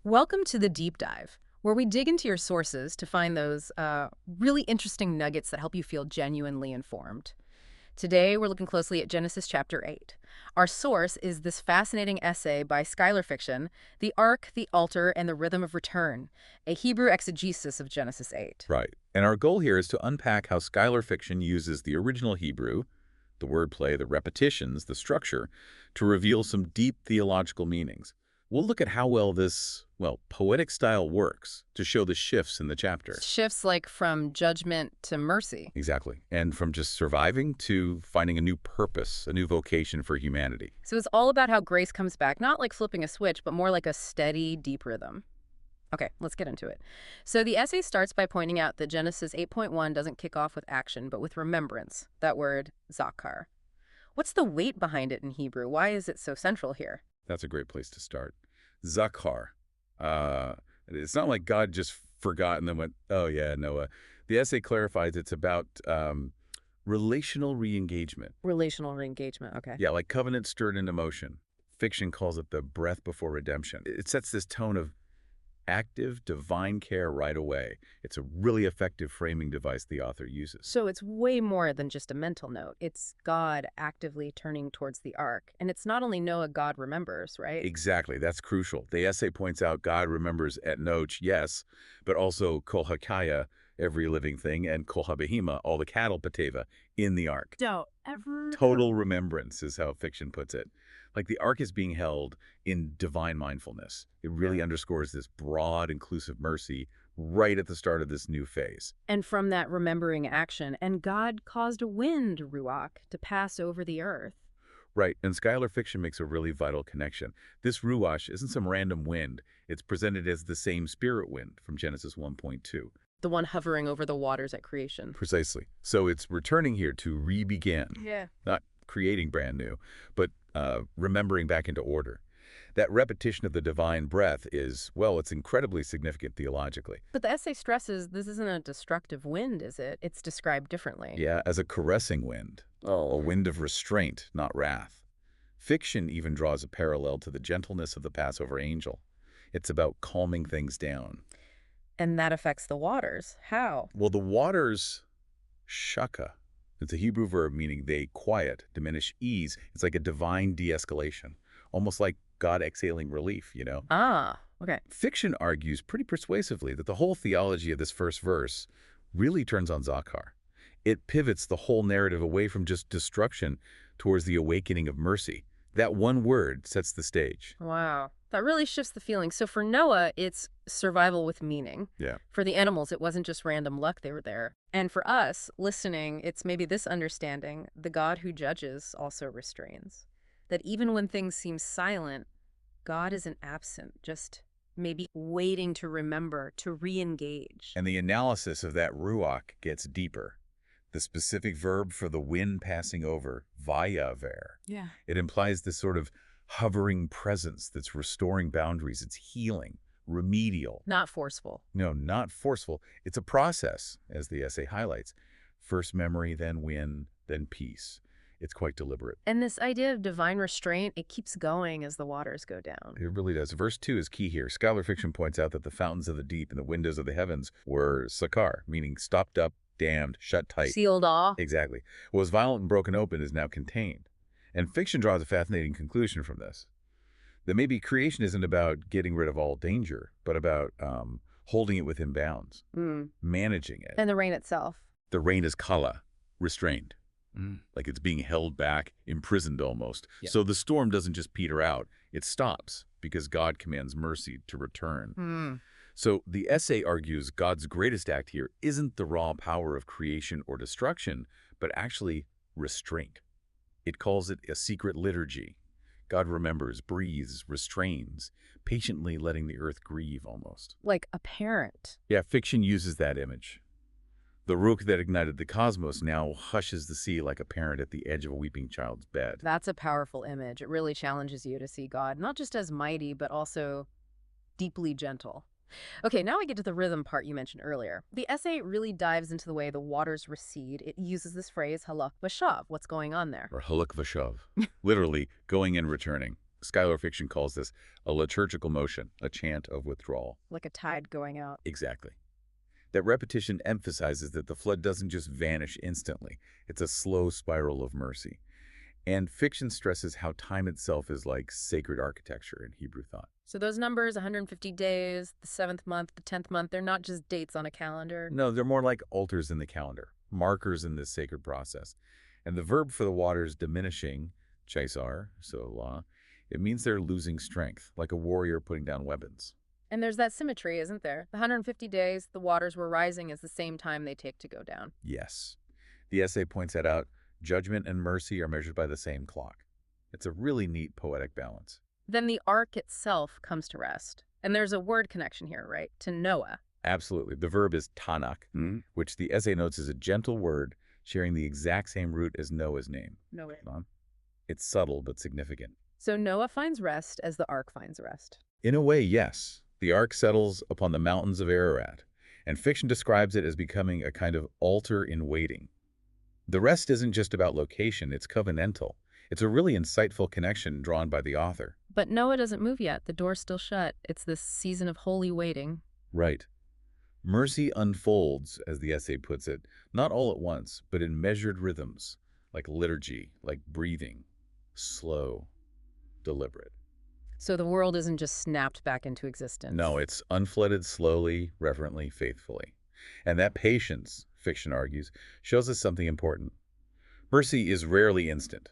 Welcome to the deep dive, where we dig into your sources to find those really interesting nuggets that help you feel genuinely informed. Today, we're looking closely at Genesis chapter 8. Our source is this fascinating essay by Schuyler Fiction, The Ark, the Altar, and the Rhythm of Return, a Hebrew exegesis of Genesis 8. Right. And our goal here is to unpack how Schuyler Fiction uses the original Hebrew, the wordplay, the repetitions, the structure, to reveal some deep theological meanings. We'll look at how well this, poetic style works to show the shifts in the chapter. Shifts like from judgment to mercy. Exactly. And from just surviving to finding a new purpose, a new vocation for humanity. So it's all about how grace comes back, not like flipping a switch, but more like a steady, deep rhythm. Okay, let's get into it. So the essay starts by pointing out that Genesis 8.1 doesn't kick off with action, but with remembrance, that word, zakar. What's the weight behind it in Hebrew? Why is it so central here? That's a great place to start. Zakar. It's not like God just forgot and then went, oh yeah, Noah. The essay clarifies it's about relational re-engagement. Relational re-engagement, okay. Yeah, like covenant stirred into motion. Fiction calls it the breath before redemption. It sets this tone of active, divine care right away. It's a really effective framing device the author uses. So it's way more than just a mental note. It's God actively turning towards the ark. And it's not only Noah God remembers, right? Exactly. That's crucial. The essay points out God remembers at Noach, yes, but also Kol HaKaya, every living thing, and Kol HaBehima, all the cattle, Pateva, in the ark. Don't ever... Total remembrance is how fiction puts it. Like the ark is being held in divine mindfulness. It really underscores this broad, inclusive mercy right at the start of this new phase. And from that remembering action, and God caused a wind, Ruach, to pass over the earth. Right, and Schuyler Fiction makes a really vital connection. This ruach isn't some random wind. It's presented as the same spirit wind from Genesis 1.2. The one hovering over the waters at creation. Precisely. So it's returning here to re-begin. Yeah. Not creating brand new, but remembering back into order. That repetition of the divine breath is, it's incredibly significant theologically. But the essay stresses this isn't a destructive wind, is it? It's described differently. Yeah, as a caressing wind. A wind of restraint, not wrath. Fiction even draws a parallel to the gentleness of the Passover angel. It's about calming things down. And that affects the waters. How? Well, the waters, shaka. It's a Hebrew verb meaning they quiet, diminish, ease. It's like a divine de-escalation, almost like God exhaling relief, you know? Ah, okay. Fiction argues pretty persuasively that the whole theology of this first verse really turns on Zakar. It pivots the whole narrative away from just destruction towards the awakening of mercy. That one word sets the stage. Wow. That really shifts the feeling. So for Noah, it's survival with meaning. Yeah. For the animals, it wasn't just random luck they were there. And for us, listening, it's maybe this understanding, the God who judges also restrains. That even when things seem silent, God isn't absent, just maybe waiting to remember, to re-engage. And the analysis of that ruach gets deeper. The specific verb for the wind passing over, vayaver. Yeah. It implies this sort of hovering presence that's restoring boundaries. It's healing, remedial. Not forceful. No, not forceful. It's a process, as the essay highlights. First memory, then wind, then peace. It's quite deliberate. And this idea of divine restraint, it keeps going as the waters go down. It really does. Verse 2 is key here. Schuyler Fiction points out that the fountains of the deep and the windows of the heavens were sakar, meaning stopped up, dammed, shut tight. Sealed off. Exactly. What was violent and broken open is now contained. And fiction draws a fascinating conclusion from this. That maybe creation isn't about getting rid of all danger, but about holding it within bounds, managing it. And the rain itself. The rain is kala, restrained. Like it's being held back, imprisoned almost. Yeah. So the storm doesn't just peter out, it stops because God commands mercy to return. So the essay argues God's greatest act here isn't the raw power of creation or destruction, but actually restraint. It calls it a secret liturgy. God remembers, breathes, restrains, patiently letting the earth grieve almost. Like a parent. Yeah, fiction uses that image. The ruach that ignited the cosmos now hushes the sea like a parent at the edge of a weeping child's bed. That's a powerful image. It really challenges you to see God, not just as mighty, but also deeply gentle. Okay, now I get to the rhythm part you mentioned earlier. The essay really dives into the way the waters recede. It uses this phrase, halak v'shav. What's going on there? Or halak v'shav, literally going and returning. Schuyler fiction calls this a liturgical motion, a chant of withdrawal. Like a tide going out. Exactly. That repetition emphasizes that the flood doesn't just vanish instantly. It's a slow spiral of mercy. And fiction stresses how time itself is like sacred architecture in Hebrew thought. So those numbers, 150 days, the 7th month, the 10th month, they're not just dates on a calendar. No, they're more like altars in the calendar, markers in this sacred process. And the verb for the waters diminishing, chaisar, so la, it means they're losing strength, like a warrior putting down weapons. And there's that symmetry, isn't there? The 150 days, the waters were rising is the same time they take to go down. Yes. The essay points that out. Judgment and mercy are measured by the same clock. It's a really neat poetic balance. Then the ark itself comes to rest. And there's a word connection here, right? To Noah. Absolutely. The verb is tanak, which the essay notes is a gentle word sharing the exact same root as Noah's name. Noah. It's subtle but significant. So Noah finds rest as the ark finds rest. In a way, yes. The ark settles upon the mountains of Ararat, and fiction describes it as becoming a kind of altar in waiting. The rest isn't just about location, it's covenantal. It's a really insightful connection drawn by the author. But Noah doesn't move yet. The door's still shut. It's this season of holy waiting. Right. Mercy unfolds, as the essay puts it, not all at once, but in measured rhythms, like liturgy, like breathing, slow, deliberate. So the world isn't just snapped back into existence. No, it's unflooded slowly, reverently, faithfully. And that patience, fiction argues, shows us something important. Mercy is rarely instant,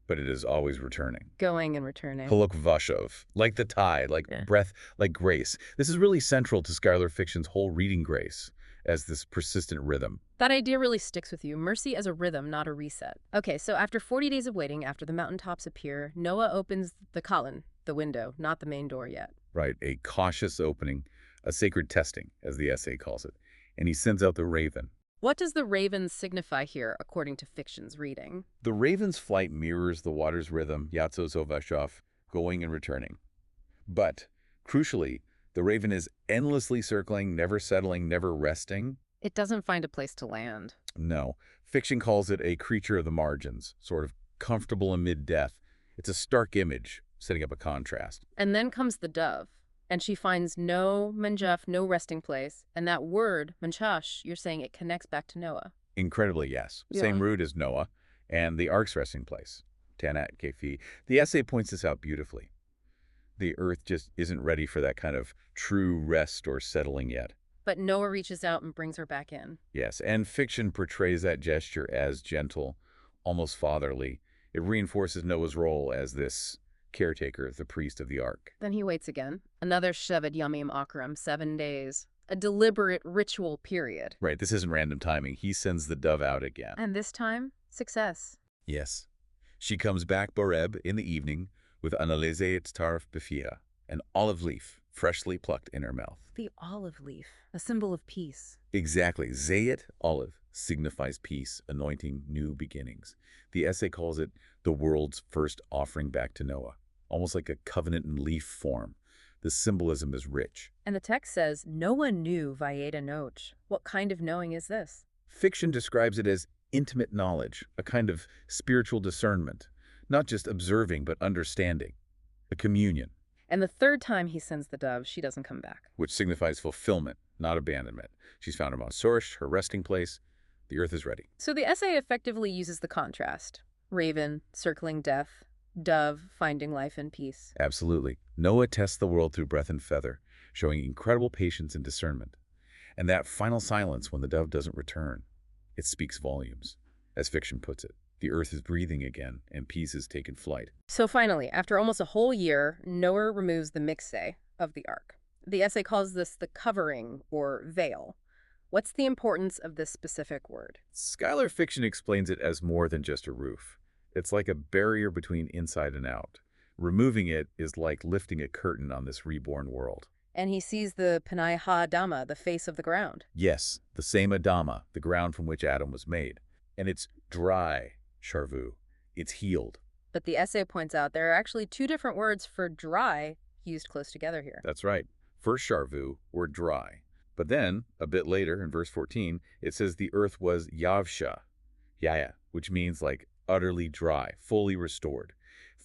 but it is always returning. Going and returning. Haluk vashov, like the tide, like breath, like grace. This is really central to Schuyler fiction's whole reading grace as this persistent rhythm. That idea really sticks with you. Mercy as a rhythm, not a reset. Okay, so after 40 days of waiting, after the mountaintops appear, Noah opens the kalin, the window, not the main door yet. Right, a cautious opening, a sacred testing, as the essay calls it. And he sends out the raven. What does the raven signify here, according to fiction's reading? The raven's flight mirrors the water's rhythm, yatzozovashov, going and returning. But, crucially, the raven is endlessly circling, never settling, never resting. It doesn't find a place to land. No. Fiction calls it a creature of the margins, sort of comfortable amid death. It's a stark image, setting up a contrast. And then comes the dove. And she finds no menjaf, no resting place. And that word, menchash, you're saying it connects back to Noah. Incredibly, yes. Yeah. Same root as Noah and the ark's resting place, Tanat Kefi. The essay points this out beautifully. The earth just isn't ready for that kind of true rest or settling yet. But Noah reaches out and brings her back in. Yes, and fiction portrays that gesture as gentle, almost fatherly. It reinforces Noah's role as this caretaker, the priest of the ark. Then he waits again. Another Shevet Yamim Akram, 7 days. A deliberate ritual period. Right, this isn't random timing. He sends the dove out again. And this time, success. Yes. She comes back Boreb in the evening with an alezeit tarf befia, an olive leaf freshly plucked in her mouth. The olive leaf, a symbol of peace. Exactly. Zayet, olive, signifies peace, anointing, new beginnings. The essay calls it the world's first offering back to Noah, almost like a covenant in leaf form. The symbolism is rich. And the text says, Noah knew Vayeda Noch. What kind of knowing is this? Fiction describes it as intimate knowledge, a kind of spiritual discernment, not just observing but understanding, a communion. And the third time he sends the dove, she doesn't come back. Which signifies fulfillment, not abandonment. She's found Mount Sorish, her resting place. The earth is ready. So the essay effectively uses the contrast. Raven, circling death. Dove, finding life and peace. Absolutely. Noah tests the world through breath and feather, showing incredible patience and discernment. And that final silence when the dove doesn't return, it speaks volumes. As fiction puts it, the earth is breathing again, and peace has taken flight. So finally, after almost a whole year, Noah removes the mikse of the ark. The essay calls this the covering or veil. What's the importance of this specific word? Schuyler fiction explains it as more than just a roof. It's like a barrier between inside and out. Removing it is like lifting a curtain on this reborn world. And he sees the Panai Ha-Adama, the face of the ground. Yes, the same Adama, the ground from which Adam was made. And it's dry, Sharvu. It's healed. But the essay points out there are actually two different words for dry used close together here. That's right. First Sharvu, word dry. But then, a bit later, in verse 14, it says the earth was Yavsha, Yaya, which means like utterly dry, fully restored.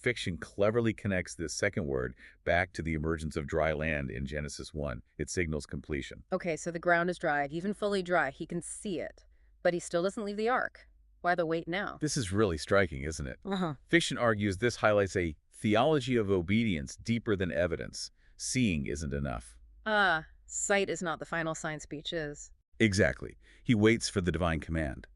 Fiction cleverly connects this second word back to the emergence of dry land in Genesis 1. It signals completion. Okay, so the ground is dry, even fully dry. He can see it, but he still doesn't leave the ark. Why the wait now? This is really striking, isn't it? Uh-huh. Fiction argues this highlights a theology of obedience deeper than evidence. Seeing isn't enough. Sight is not the final sign, speech is. Exactly. He waits for the divine command.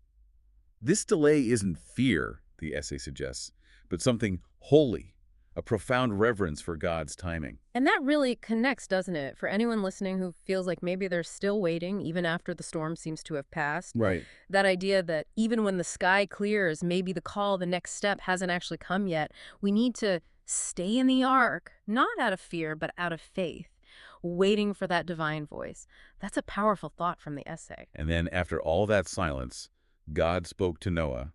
This delay isn't fear, the essay suggests, but something holy, a profound reverence for God's timing. And that really connects, doesn't it? For anyone listening who feels like maybe they're still waiting, even after the storm seems to have passed. Right. That idea that even when the sky clears, maybe the call, the next step hasn't actually come yet. We need to stay in the ark, not out of fear, but out of faith, waiting for that divine voice. That's a powerful thought from the essay. And then after all that silence, God spoke to Noah,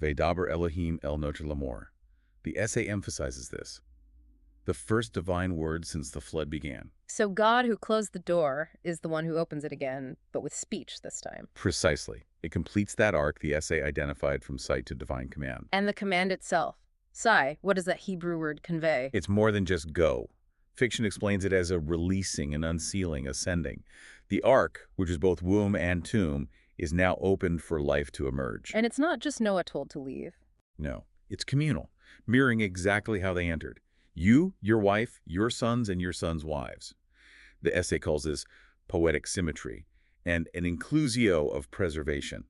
Vedaber Elohim el Nocher Lamor. The essay emphasizes this, the first divine word since the flood began. So God, who closed the door, is the one who opens it again, but with speech this time. Precisely. It completes that arc the essay identified from sight to divine command. And the command itself. Sai, what does that Hebrew word convey? It's more than just go. Fiction explains it as a releasing, an unsealing, ascending. The ark, which is both womb and tomb, is now opened for life to emerge. And it's not just Noah told to leave. No, it's communal, mirroring exactly how they entered. You, your wife, your sons, and your sons' wives. The essay calls this poetic symmetry and an inclusio of preservation.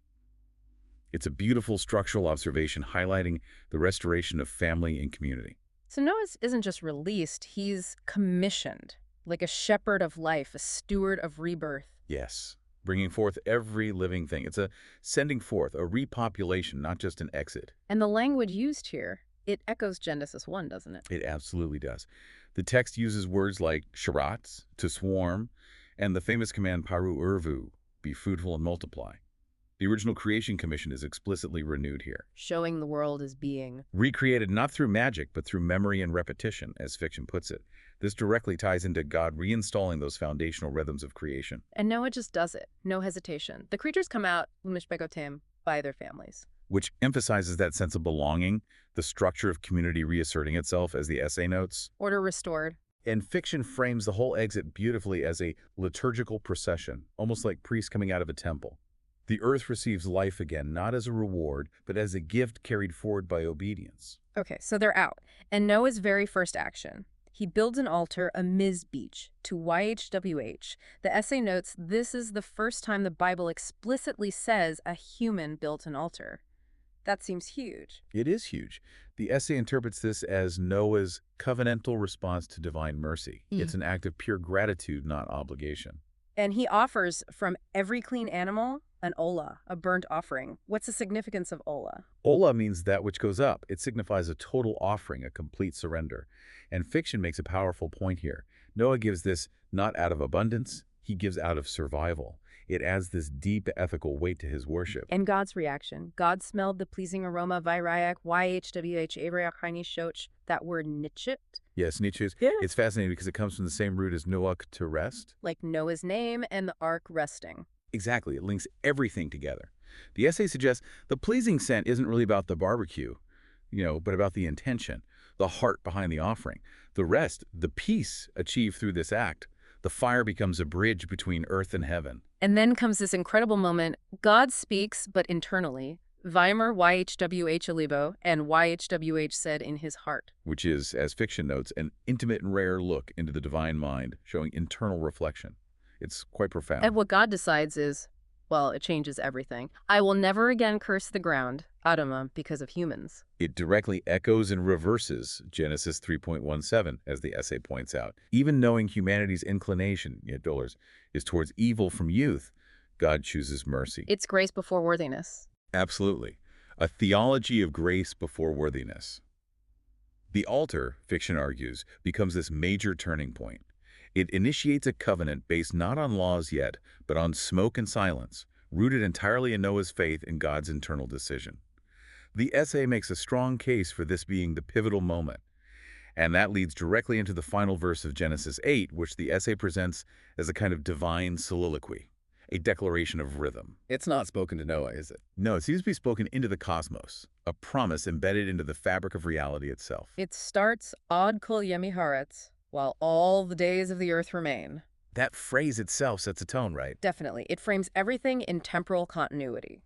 It's a beautiful structural observation highlighting the restoration of family and community. So Noah isn't just released, he's commissioned, like a shepherd of life, a steward of rebirth. Yes, bringing forth every living thing. It's a sending forth, a repopulation, not just an exit. And the language used here, it echoes Genesis 1, doesn't it? It absolutely does. The text uses words like sharatz, to swarm, and the famous command paru urvu, be fruitful and multiply. The original creation commission is explicitly renewed here. Showing the world as being. Recreated not through magic, but through memory and repetition, as fiction puts it. This directly ties into God reinstalling those foundational rhythms of creation. And Noah just does it, no hesitation. The creatures come out, umishbegotem, by their families. Which emphasizes that sense of belonging, the structure of community reasserting itself, as the essay notes. Order restored. And fiction frames the whole exit beautifully as a liturgical procession, almost like priests coming out of a temple. The earth receives life again, not as a reward, but as a gift carried forward by obedience. Okay, so they're out. And Noah's very first action. He builds an altar, a mizbeach, to YHWH. The essay notes this is the first time the Bible explicitly says a human built an altar. That seems huge. It is huge. The essay interprets this as Noah's covenantal response to divine mercy. It's an act of pure gratitude, not obligation. And he offers from every clean animal an olah, a burnt offering. What's the significance of olah? Olah means that which goes up. It signifies a total offering, a complete surrender. And fiction makes a powerful point here. Noah gives this not out of abundance, he gives out of survival. It adds this deep ethical weight to his worship. And God's reaction. God smelled the pleasing aroma, virayak, YHWH, avrayak, shoch, that word nichit. Yes, Nietzsche's. Yeah. It's fascinating because it comes from the same root as Noach, to rest. Like Noah's name and the ark resting. Exactly. It links everything together. The essay suggests the pleasing scent isn't really about the barbecue, but about the intention, the heart behind the offering. The rest, the peace achieved through this act, the fire becomes a bridge between earth and heaven. And then comes this incredible moment. God speaks, but internally. Weimer, YHWH Alibo, and YHWH said in his heart. Which is, as fiction notes, an intimate and rare look into the divine mind, showing internal reflection. It's quite profound. And what God decides is, well, it changes everything. I will never again curse the ground, Adama, because of humans. It directly echoes and reverses Genesis 3.17, as the essay points out. Even knowing humanity's inclination, dollars, is towards evil from youth, God chooses mercy. It's grace before worthiness. Absolutely. A theology of grace before worthiness. The altar, fiction argues, becomes this major turning point. It initiates a covenant based not on laws yet, but on smoke and silence, rooted entirely in Noah's faith in God's internal decision. The essay makes a strong case for this being the pivotal moment, and that leads directly into the final verse of Genesis 8, which the essay presents as a kind of divine soliloquy, a declaration of rhythm. It's not spoken to Noah, is it? No, it seems to be spoken into the cosmos, a promise embedded into the fabric of reality itself. It starts Od kol yemi haaretz, while all the days of the earth remain. That phrase itself sets a tone, right? Definitely. It frames everything in temporal continuity.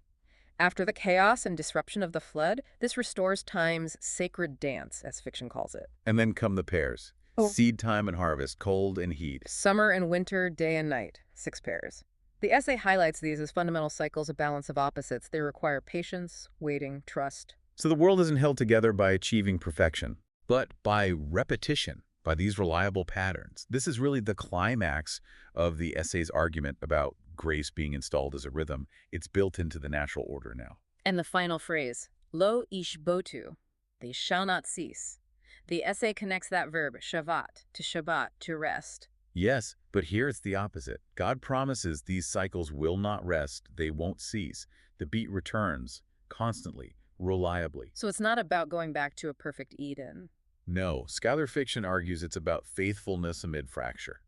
After the chaos and disruption of the flood, this restores time's sacred dance, as fiction calls it. And then come the pairs. Oh. Seed time and harvest, cold and heat. Summer and winter, day and night, 6 pairs. The essay highlights these as fundamental cycles of balance of opposites. They require patience, waiting, trust. So the world isn't held together by achieving perfection, but by repetition, by these reliable patterns. This is really the climax of the essay's argument about grace being installed as a rhythm. It's built into the natural order now. And the final phrase, lo ishbotu, they shall not cease. The essay connects that verb, shavat, to Shabbat, to rest. Yes, but here it's the opposite. God promises these cycles will not rest, they won't cease. The beat returns, constantly, reliably. So it's not about going back to a perfect Eden. No, scholar fiction argues it's about faithfulness amid fracture,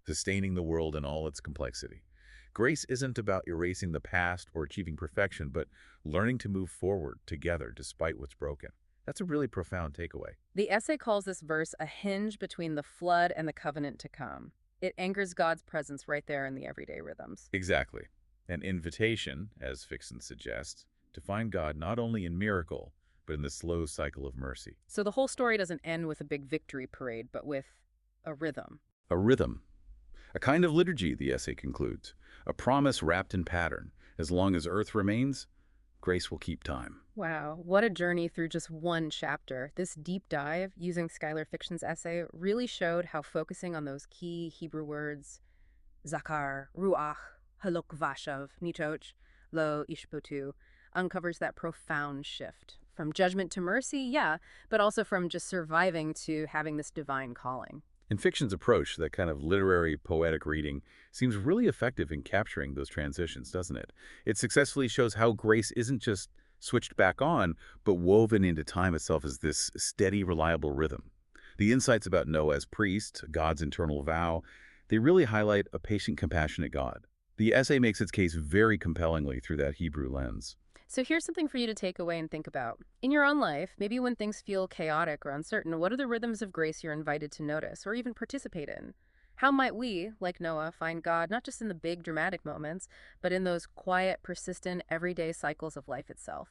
sustaining the world in all its complexity. Grace isn't about erasing the past or achieving perfection, but learning to move forward together despite what's broken. That's a really profound takeaway. The essay calls this verse a hinge between the flood and the covenant to come. It anchors God's presence right there in the everyday rhythms. Exactly. An invitation, as fiction suggests, to find God not only in miracle, but in the slow cycle of mercy. So the whole story doesn't end with a big victory parade, but with a rhythm. A rhythm. A kind of liturgy, the essay concludes. A promise wrapped in pattern. As long as earth remains, grace will keep time. Wow, what a journey through just one chapter. This deep dive using Schuyler Fiction's essay really showed how focusing on those key Hebrew words, zakar, ruach, halok vashav, nitoch, lo ishbotu, uncovers that profound shift. From judgment to mercy, yeah, but also from just surviving to having this divine calling. And fiction's approach, that kind of literary, poetic reading, seems really effective in capturing those transitions, doesn't it? It successfully shows how grace isn't just switched back on, but woven into time itself as this steady, reliable rhythm. The insights about Noah as priest, God's internal vow, they really highlight a patient, compassionate God. The essay makes its case very compellingly through that Hebrew lens. So here's something for you to take away and think about. In your own life, maybe when things feel chaotic or uncertain, what are the rhythms of grace you're invited to notice or even participate in? How might we, like Noah, find God not just in the big dramatic moments, but in those quiet, persistent, everyday cycles of life itself?